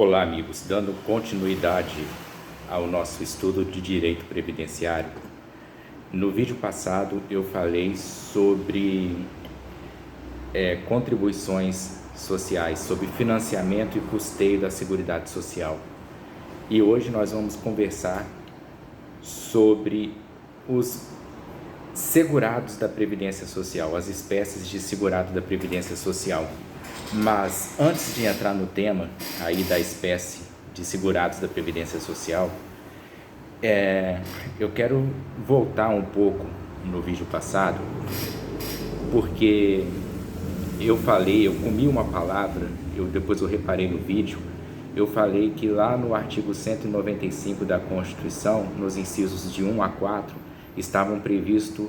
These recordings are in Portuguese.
Olá, amigos. Dando continuidade ao nosso estudo de direito previdenciário, no vídeo passado eu falei sobre contribuições sociais, sobre financiamento e custeio da Seguridade Social. E hoje nós vamos conversar sobre os segurados da Previdência Social, as espécies de segurado da Previdência Social. Mas antes de entrar no tema aí da espécie de segurados da Previdência Social, eu quero voltar um pouco no vídeo passado, porque eu comi uma palavra, depois eu reparei no vídeo, eu falei que lá no artigo 195 da Constituição, nos incisos de 1 a 4, estavam previstos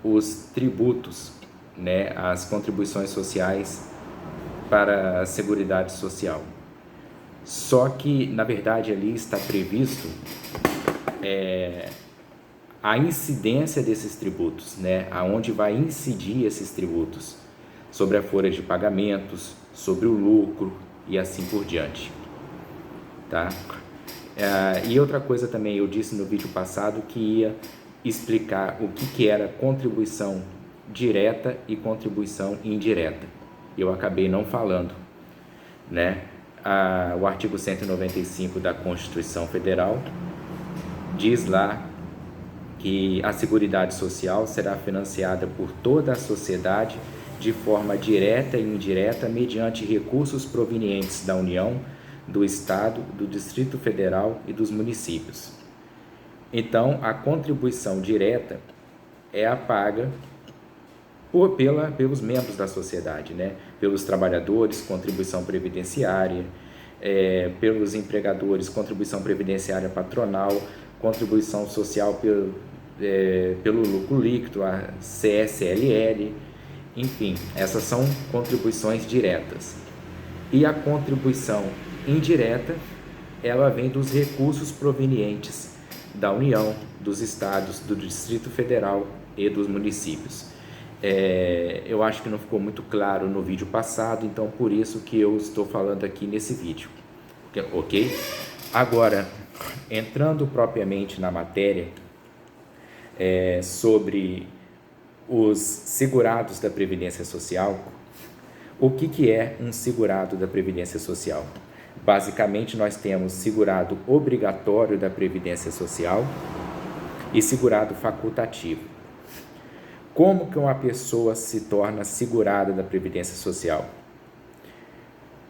os tributos, as contribuições sociais para a Seguridade Social. Só que, na verdade, ali está previsto a incidência desses tributos, aonde vai incidir esses tributos, sobre a folha de pagamentos, sobre o lucro e assim por diante. Tá? E outra coisa também, eu disse no vídeo passado que ia explicar o que era contribuição direta e contribuição indireta. Eu acabei não falando, o artigo 195 da Constituição Federal diz lá que a Seguridade Social será financiada por toda a sociedade de forma direta e indireta mediante recursos provenientes da União, do Estado, do Distrito Federal e dos municípios. Então, a contribuição direta é a paga pelos membros da sociedade, pelos trabalhadores, contribuição previdenciária, pelos empregadores, contribuição previdenciária patronal, contribuição social pelo lucro líquido, a CSLL, enfim, essas são contribuições diretas. E a contribuição indireta, ela vem dos recursos provenientes da União, dos estados, do Distrito Federal e dos municípios. Eu acho que não ficou muito claro no vídeo passado, então por isso que eu estou falando aqui nesse vídeo, ok? Agora, entrando propriamente na matéria sobre os segurados da Previdência Social, o que é um segurado da Previdência Social? Basicamente, nós temos segurado obrigatório da Previdência Social e segurado facultativo. Como que uma pessoa se torna segurada da Previdência Social?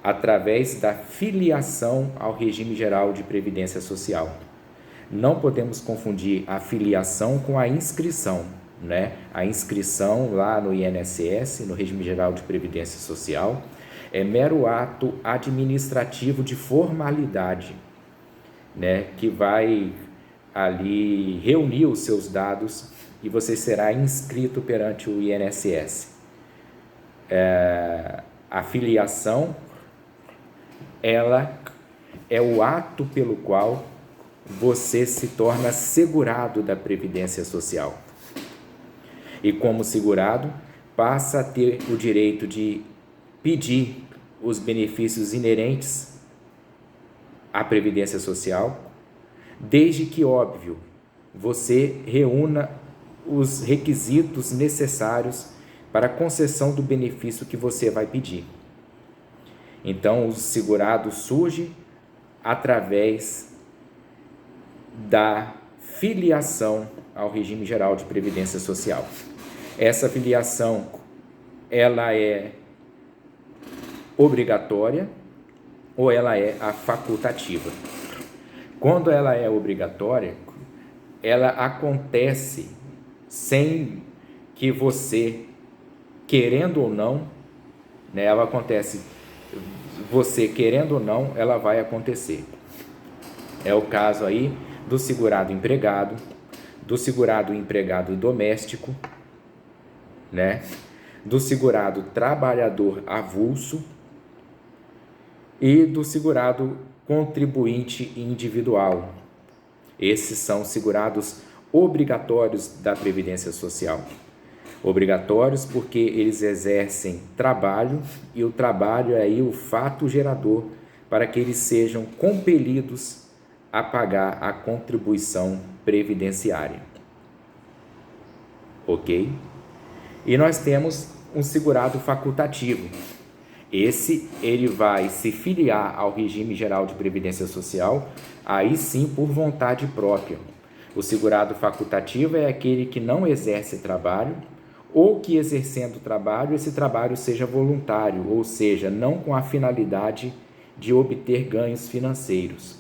Através da filiação ao regime geral de Previdência Social. Não podemos confundir a filiação com a inscrição, A inscrição lá no INSS, no regime geral de Previdência Social, é mero ato administrativo de formalidade, que vai ali reunir os seus dados e você será inscrito perante o INSS. A filiação, ela é o ato pelo qual você se torna segurado da Previdência Social. E como segurado, passa a ter o direito de pedir os benefícios inerentes à Previdência Social, desde que, óbvio, você reúna os requisitos necessários para a concessão do benefício que você vai pedir. Então, o segurado surge através da filiação ao regime geral de Previdência Social. Essa filiação, ela é obrigatória ou ela é a facultativa. Quando ela é obrigatória, ela acontece sem que você, querendo ou não, ela acontece, você querendo ou não, ela vai acontecer. É o caso aí do segurado empregado, do segurado empregado doméstico, do segurado trabalhador avulso e do segurado contribuinte individual. Esses são segurados obrigatórios da Previdência Social. Obrigatórios porque eles exercem trabalho, e o trabalho é aí o fato gerador para que eles sejam compelidos a pagar a contribuição previdenciária. Ok? E nós temos um segurado facultativo. Ele vai se filiar ao regime geral de previdência social, aí sim por vontade própria. O segurado facultativo é aquele que não exerce trabalho, ou que exercendo trabalho, esse trabalho seja voluntário, ou seja, não com a finalidade de obter ganhos financeiros,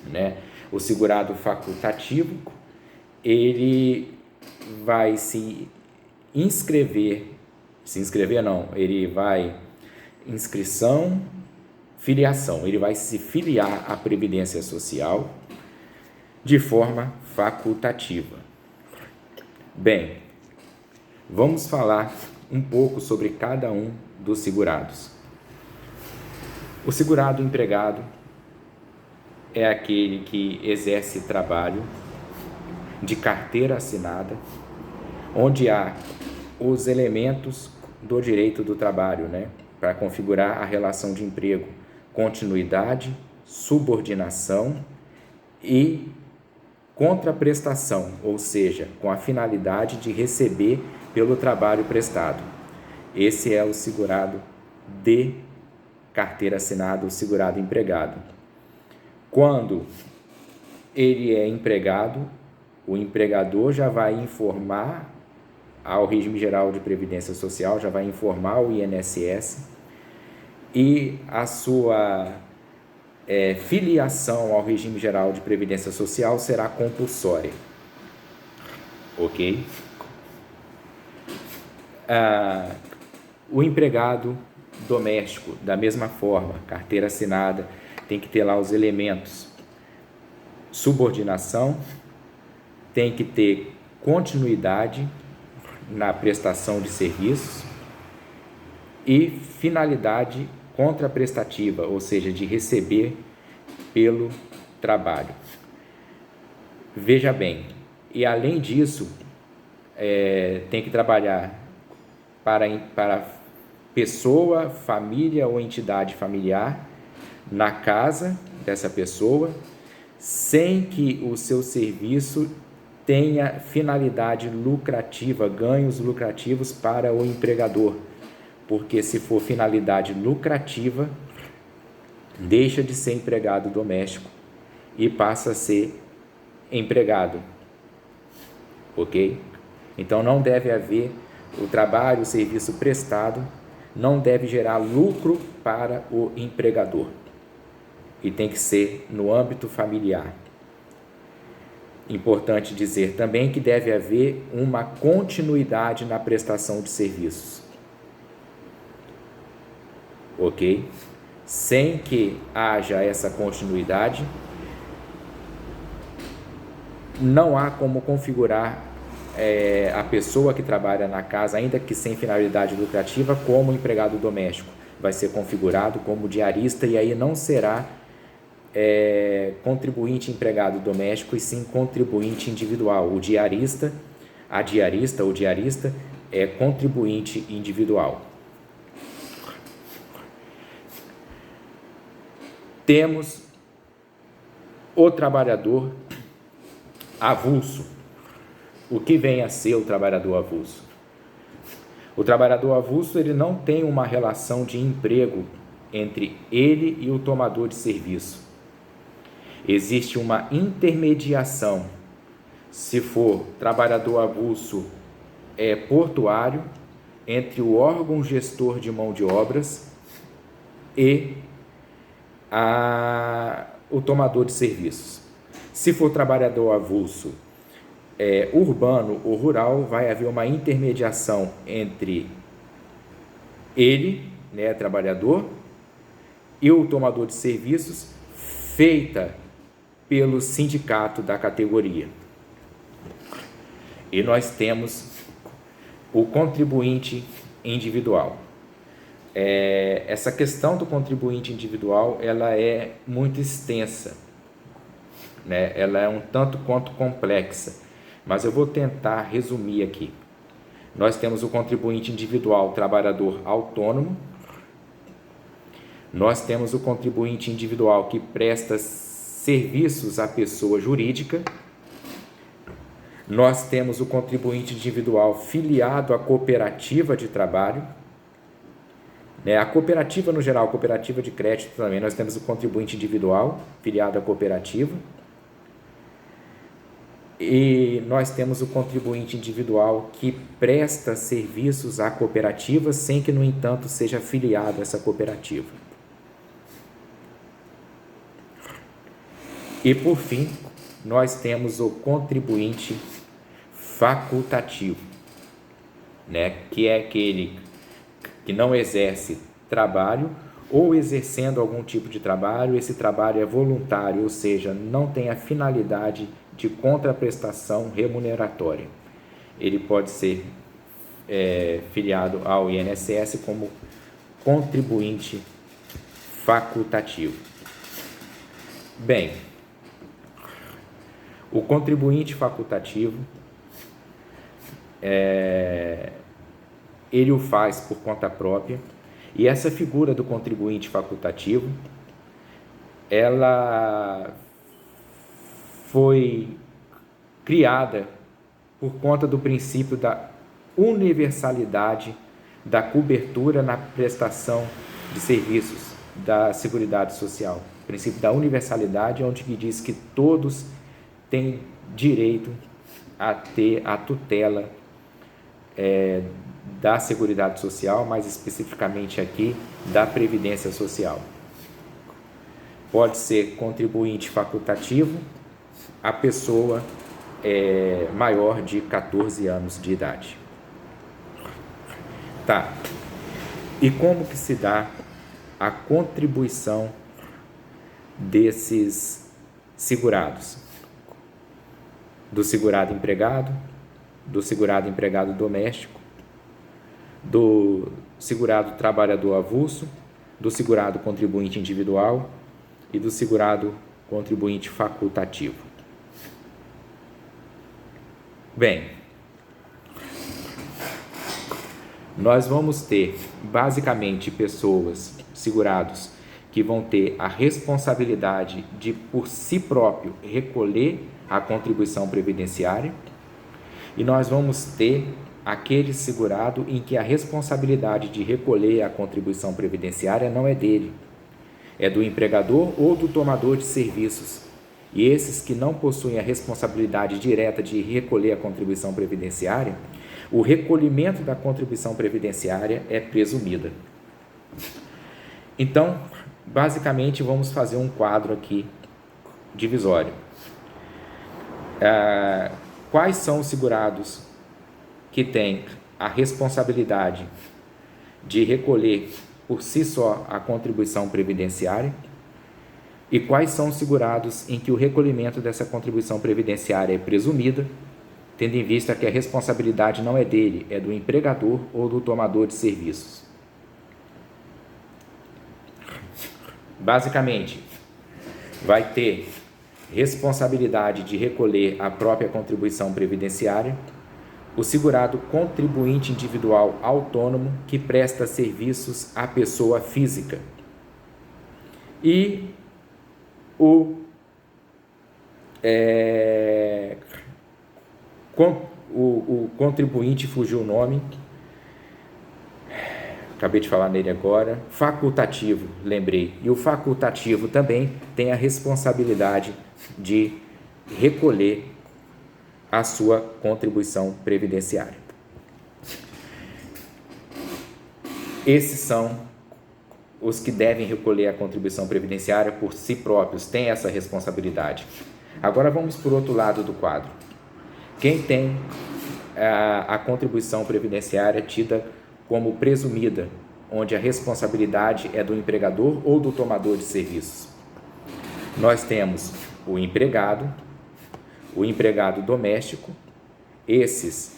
né? O segurado facultativo, ele vai ele vai filiação, ele vai se filiar à Previdência Social de forma facultativa. Bem, vamos falar um pouco sobre cada um dos segurados. O segurado empregado é aquele que exerce trabalho de carteira assinada, onde há os elementos do direito do trabalho, né, para configurar a relação de emprego: continuidade, subordinação e contraprestação, ou seja, com a finalidade de receber pelo trabalho prestado. Esse é o segurado de carteira assinada, o segurado empregado. Quando ele é empregado, o empregador já vai informar ao regime geral de previdência social, já vai informar o INSS, e a sua filiação ao regime geral de previdência social será compulsória. Ok? O empregado doméstico, da mesma forma, carteira assinada, tem que ter lá os elementos: subordinação, tem que ter continuidade na prestação de serviços e finalidade contraprestativa, ou seja, de receber pelo trabalho. Veja bem, e além disso, tem que trabalhar para pessoa, família ou entidade familiar, na casa dessa pessoa, sem que o seu serviço tenha finalidade lucrativa, ganhos lucrativos para o empregador, porque se for finalidade lucrativa, deixa de ser empregado doméstico e passa a ser empregado, ok? Então não deve haver o trabalho, o serviço prestado, não deve gerar lucro para o empregador e tem que ser no âmbito familiar. Importante dizer também que deve haver uma continuidade na prestação de serviços, ok? Sem que haja essa continuidade, não há como configurar a pessoa que trabalha na casa, ainda que sem finalidade lucrativa, como empregado doméstico. Vai ser configurado como diarista, e aí não será contribuinte empregado doméstico, e sim contribuinte individual. A diarista ou diarista é contribuinte individual. Temos o trabalhador avulso. O que vem a ser o trabalhador avulso? O trabalhador avulso, ele não tem uma relação de emprego entre ele e o tomador de serviço. Existe uma intermediação. Se for trabalhador avulso portuário, entre o órgão gestor de mão de obras e o tomador de serviços. Se for trabalhador avulso urbano ou rural, vai haver uma intermediação entre ele, né, trabalhador, e o tomador de serviços, feita pelo sindicato da categoria. E nós temos o contribuinte individual. Essa questão do contribuinte individual, ela é muito extensa, né? Ela é um tanto quanto complexa, mas eu vou tentar resumir aqui. Nós temos o contribuinte individual, trabalhador autônomo, Nós temos o contribuinte individual que presta serviços à pessoa jurídica. Nós temos o contribuinte individual filiado à cooperativa de trabalho. A cooperativa no geral, a cooperativa de crédito também, nós temos o contribuinte individual filiado à cooperativa. E nós temos o contribuinte individual que presta serviços à cooperativa sem que, no entanto, seja filiado a essa cooperativa. E, por fim, nós temos o contribuinte facultativo, que é aquele que não exerce trabalho ou exercendo algum tipo de trabalho, esse trabalho é voluntário, ou seja, não tem a finalidade de contraprestação remuneratória. Ele pode ser filiado ao INSS como contribuinte facultativo. Bem, o contribuinte facultativo, ele o faz por conta própria, e essa figura do contribuinte facultativo, ela foi criada por conta do princípio da universalidade da cobertura na prestação de serviços da Seguridade Social. O princípio da universalidade, onde diz que todos têm direito a ter a tutela da Seguridade Social, mais especificamente aqui da Previdência Social. Pode ser contribuinte facultativo a pessoa maior de 14 anos de idade. Tá. E como que se dá a contribuição desses segurados? Do segurado empregado, do segurado empregado doméstico, do segurado trabalhador avulso, do segurado contribuinte individual e do segurado contribuinte facultativo. Bem, nós vamos ter basicamente pessoas, segurados, que vão ter a responsabilidade de, por si próprio, recolher a contribuição previdenciária, e nós vamos ter aquele segurado em que a responsabilidade de recolher a contribuição previdenciária não é dele, é do empregador ou do tomador de serviços. E esses que não possuem a responsabilidade direta de recolher a contribuição previdenciária, o recolhimento da contribuição previdenciária é presumida. Então, basicamente, vamos fazer um quadro aqui divisório. Quais são os segurados que têm a responsabilidade de recolher por si só a contribuição previdenciária? E quais são os segurados em que o recolhimento dessa contribuição previdenciária é presumida, tendo em vista que a responsabilidade não é dele, é do empregador ou do tomador de serviços? Basicamente, vai ter responsabilidade de recolher a própria contribuição previdenciária o segurado contribuinte individual autônomo que presta serviços à pessoa física e o contribuinte, fugiu o nome, acabei de falar nele agora, facultativo, lembrei, e o facultativo também tem a responsabilidade de recolher a sua contribuição previdenciária. Esses são os que devem recolher a contribuição previdenciária por si próprios, têm essa responsabilidade. Agora vamos para o outro lado do quadro. Quem tem a contribuição previdenciária tida como presumida, onde a responsabilidade é do empregador ou do tomador de serviços? Nós temos o empregado doméstico, esses,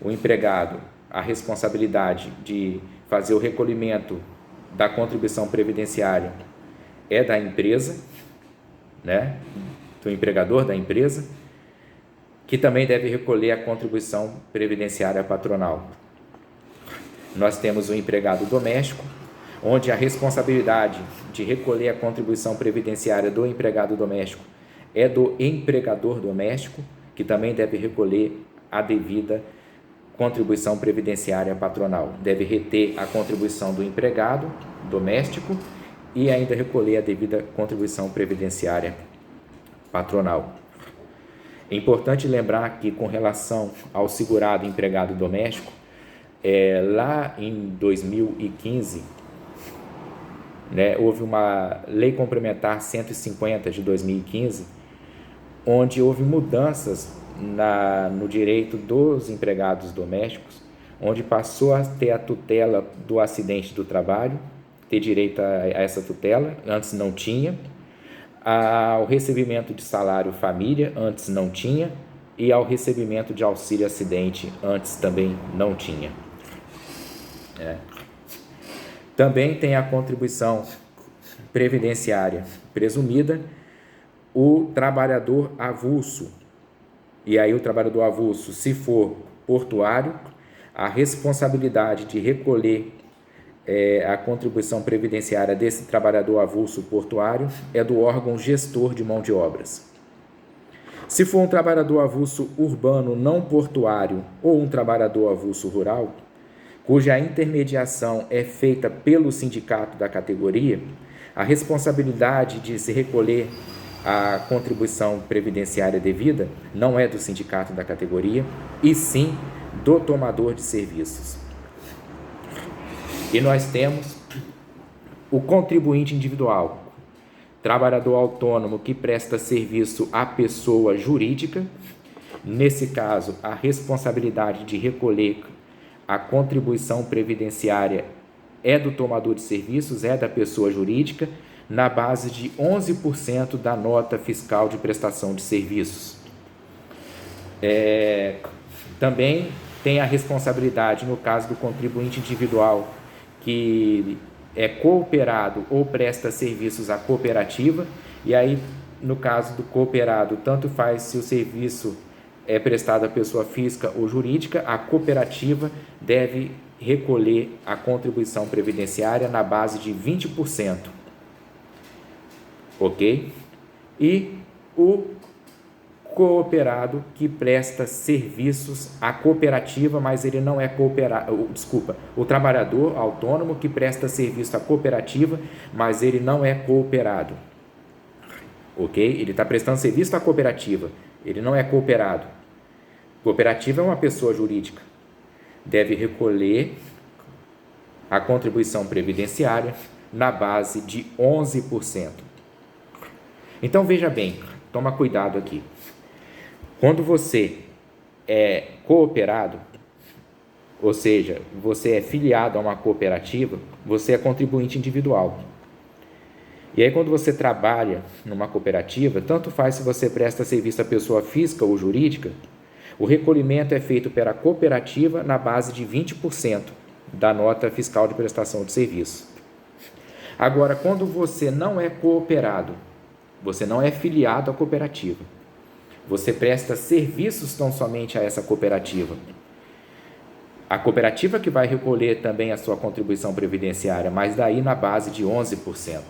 o empregado, a responsabilidade de fazer o recolhimento da contribuição previdenciária é da empresa, do empregador da empresa, que também deve recolher a contribuição previdenciária patronal. Nós temos o empregado doméstico. onde a responsabilidade de recolher a contribuição previdenciária do empregado doméstico é do empregador doméstico, que também deve recolher a devida contribuição previdenciária patronal. Deve reter a contribuição do empregado doméstico e ainda recolher a devida contribuição previdenciária patronal. É importante lembrar que, com relação ao segurado empregado doméstico, lá em 2015, houve uma Lei Complementar 150 de 2015, onde houve mudanças no direito dos empregados domésticos, onde passou a ter a tutela do acidente do trabalho, ter direito a essa tutela, antes não tinha, ao recebimento de salário família, antes não tinha, e ao recebimento de auxílio acidente, antes também não tinha. Também tem a contribuição previdenciária presumida, o trabalhador avulso. E aí o trabalhador avulso, se for portuário, a responsabilidade de recolher a contribuição previdenciária desse trabalhador avulso portuário é do órgão gestor de mão de obras. Se for um trabalhador avulso urbano não portuário ou um trabalhador avulso rural, cuja intermediação é feita pelo sindicato da categoria, a responsabilidade de se recolher a contribuição previdenciária devida não é do sindicato da categoria, e sim do tomador de serviços. E nós temos o contribuinte individual, trabalhador autônomo que presta serviço à pessoa jurídica. Nesse caso, a responsabilidade de recolher a contribuição previdenciária é do tomador de serviços, é da pessoa jurídica, na base de 11% da nota fiscal de prestação de serviços. Também tem a responsabilidade, no caso do contribuinte individual, que é cooperado ou presta serviços à cooperativa, e aí, no caso do cooperado, tanto faz se o serviço é prestado à pessoa física ou jurídica, a cooperativa deve recolher a contribuição previdenciária na base de 20%. Ok? E o cooperado que presta serviços à cooperativa, mas ele não é cooperado, o trabalhador autônomo que presta serviço à cooperativa, mas ele não é cooperado. Ok? Ele está prestando serviço à cooperativa, ele não é cooperado. Cooperativa é uma pessoa jurídica, deve recolher a contribuição previdenciária na base de 11%. Então, veja bem, toma cuidado aqui. Quando você é cooperado, ou seja, você é filiado a uma cooperativa, você é contribuinte individual. E aí, quando você trabalha numa cooperativa, tanto faz se você presta serviço à pessoa física ou jurídica, o recolhimento é feito pela cooperativa na base de 20% da nota fiscal de prestação de serviço. Agora, quando você não é cooperado, você não é filiado à cooperativa, você presta serviços tão somente a essa cooperativa, a cooperativa que vai recolher também a sua contribuição previdenciária, mas daí na base de 11%.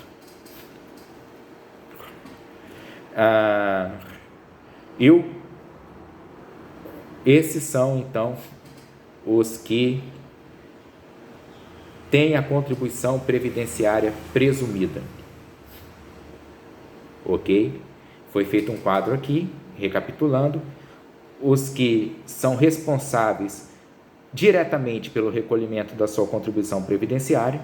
Esses são, então, os que têm a contribuição previdenciária presumida. Ok? Foi feito um quadro aqui, recapitulando, os que são responsáveis diretamente pelo recolhimento da sua contribuição previdenciária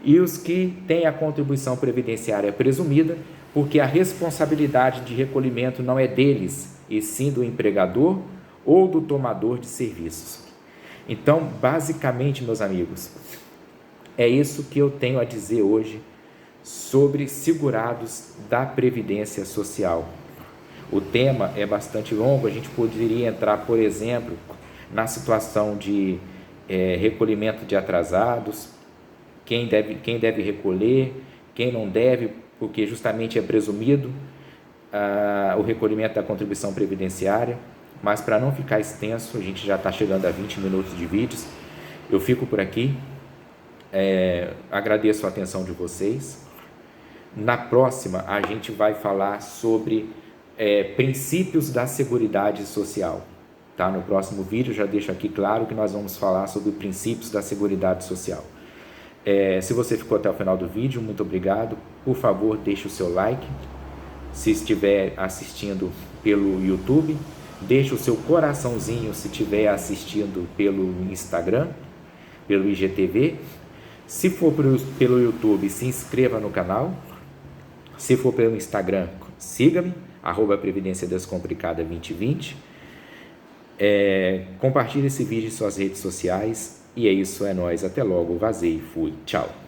e os que têm a contribuição previdenciária presumida, porque a responsabilidade de recolhimento não é deles, e sim do empregador ou do tomador de serviços. Então, basicamente, meus amigos, é isso que eu tenho a dizer hoje sobre segurados da Previdência Social. O tema é bastante longo, a gente poderia entrar, por exemplo, na situação de recolhimento de atrasados, quem deve recolher, quem não deve, porque justamente é presumido o recolhimento da contribuição previdenciária. Mas para não ficar extenso, a gente já está chegando a 20 minutos de vídeos, eu fico por aqui. Agradeço a atenção de vocês. Na próxima, a gente vai falar sobre princípios da Seguridade Social. Tá? No próximo vídeo, já deixo aqui claro que nós vamos falar sobre princípios da Seguridade Social. Se você ficou até o final do vídeo, muito obrigado. Por favor, deixe o seu like. Se estiver assistindo pelo YouTube, deixe o seu coraçãozinho se estiver assistindo pelo Instagram, pelo IGTV. Se for pelo YouTube, se inscreva no canal. Se for pelo Instagram, siga-me, @Previdência Descomplicada 2020. Compartilhe esse vídeo em suas redes sociais. E é isso, é nóis. Até logo. Vazei, fui. Tchau.